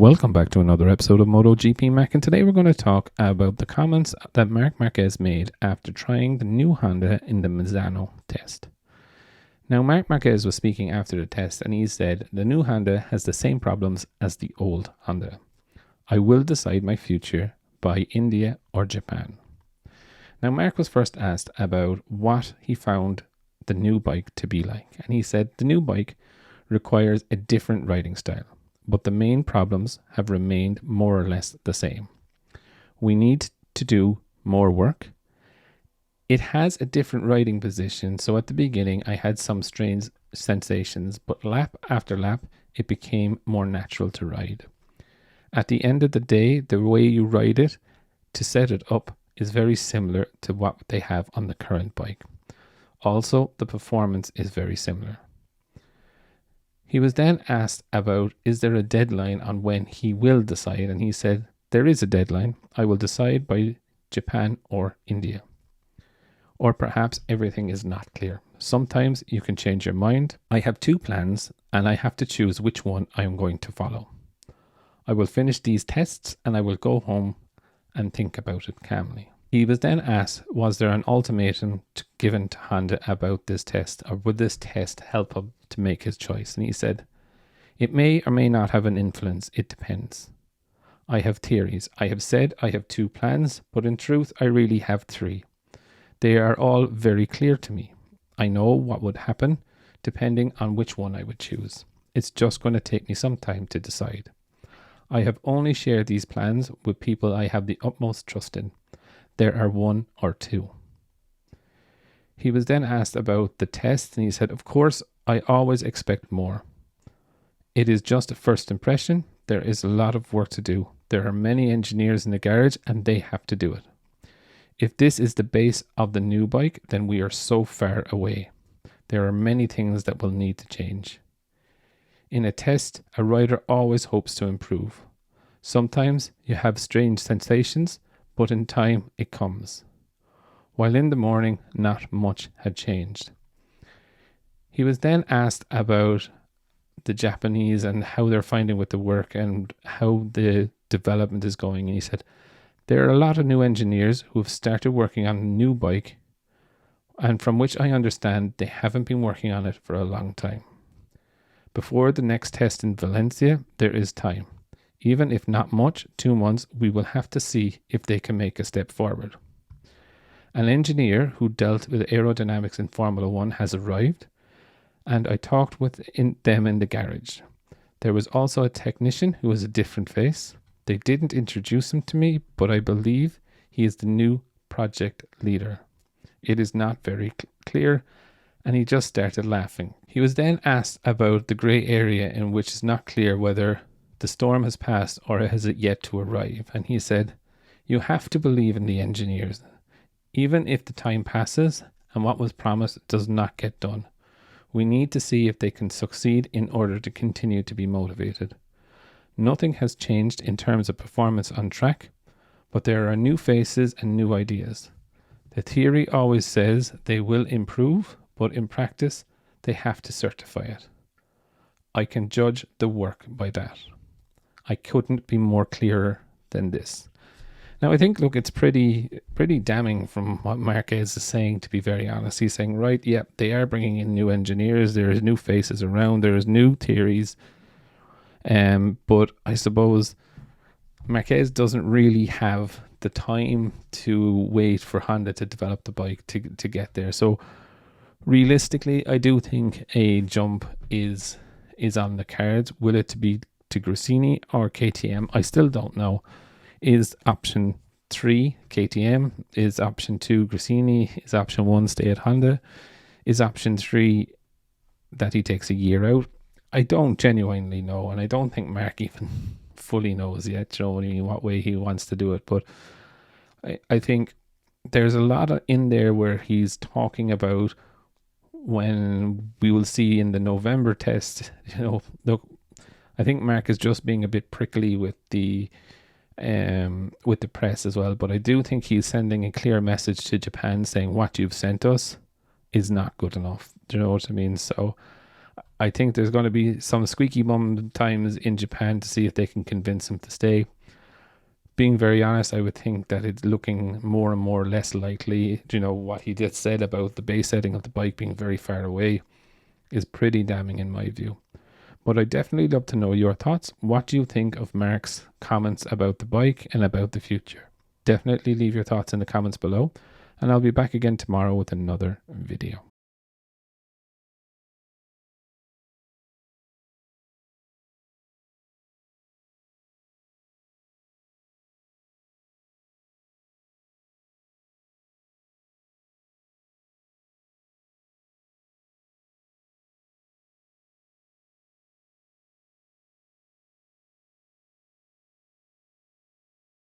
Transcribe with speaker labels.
Speaker 1: Welcome back to another episode of Motogp Mac, and today we're going to talk about the comments that Marc Marquez made after trying the new Honda in the Misano test. Now, Marc Marquez was speaking after the test and he said, the new Honda has the same problems as the old Honda. I will decide my future by India or Japan. Now, Marc was first asked about what he found the new bike to be like, and he said the new bike requires a different riding style, but the main problems have remained more or less the same. We need to do more work. It has a different riding position, so at the beginning I had some strange sensations, but lap after lap it became more natural to ride. At the end of the day, the way you ride it to set it up is very similar to what they have on the current bike. Also, the performance is very similar. He was then asked about, is there a deadline on when he will decide? And he said, there is a deadline. I will decide by Japan or India. Or perhaps everything is not clear. Sometimes you can change your mind. I have two plans and I have to choose which one I am going to follow. I will finish these tests and I will go home and think about it calmly. He was then asked, was there an ultimatum given to Honda about this test, or would this test help him to make his choice? And he said, it may or may not have an influence. It depends. I have theories. I have said I have two plans, but in truth, I really have three. They are all very clear to me. I know what would happen depending on which one I would choose. It's just going to take me some time to decide. I have only shared these plans with people I have the utmost trust in. There are one or two. He was then asked about the test and he said, of course, I always expect more. It is just a first impression. There is a lot of work to do. There are many engineers in the garage and they have to do it. If this is the base of the new bike, then we are so far away. There are many things that will need to change. In a test, a rider always hopes to improve. Sometimes you have strange sensations, but in time it comes. While in the morning, not much had changed. He was then asked about the Japanese and how they're finding with the work and how the development is going. And he said, there are a lot of new engineers who have started working on a new bike, and from which I understand they haven't been working on it for a long time. Before the next test in Valencia, there is time. Even if not much, 2 months, we will have to see if they can make a step forward. An engineer who dealt with aerodynamics in Formula 1 has arrived, and I talked with them in the garage. There was also a technician who was a different face. They didn't introduce him to me, but I believe he is the new project leader. It is not very clear, and he just started laughing. He was then asked about the grey area in which is not clear whether the storm has passed or has it yet to arrive, and he said, you have to believe in the engineers. Even if the time passes and what was promised does not get done, we need to see if they can succeed in order to continue to be motivated. Nothing has changed in terms of performance on track, but there are new faces and new ideas. The theory always says they will improve, but in practice, they have to certify it. I can judge the work by that. I couldn't be more clearer than this. Now, I think, look, it's pretty damning from what Marquez is saying, to be very honest. He's saying, right, yeah, they are bringing in new engineers. There is new faces around. There is new theories. But I suppose Marquez doesn't really have the time to wait for Honda to develop the bike to get there. So realistically, I do think a jump is on the cards. Will it be to Gresini or KTM? I still don't know. Is option 3 KTM? Is option 2 Gresini? Is option 1 stay at Honda? Is option 3 that he takes a year out? I don't genuinely know, and I don't think Marc even fully knows yet, in what way he wants to do it. But I think there's a lot in there where he's talking about when we will see in the November test. Look, I think Marc is just being a bit prickly with the press as well, but I do think he's sending a clear message to Japan saying what you've sent us is not good enough. Do you know what I mean? So I think there's going to be some squeaky bum times in Japan to see if they can convince him to stay. Being very honest, I would think that it's looking more and more less likely. You know, what he just said about the base setting of the bike being very far away is pretty damning in my view. But I'd definitely love to know your thoughts. What do you think of Mark's comments about the bike and about the future? Definitely leave your thoughts in the comments below, and I'll be back again tomorrow with another video.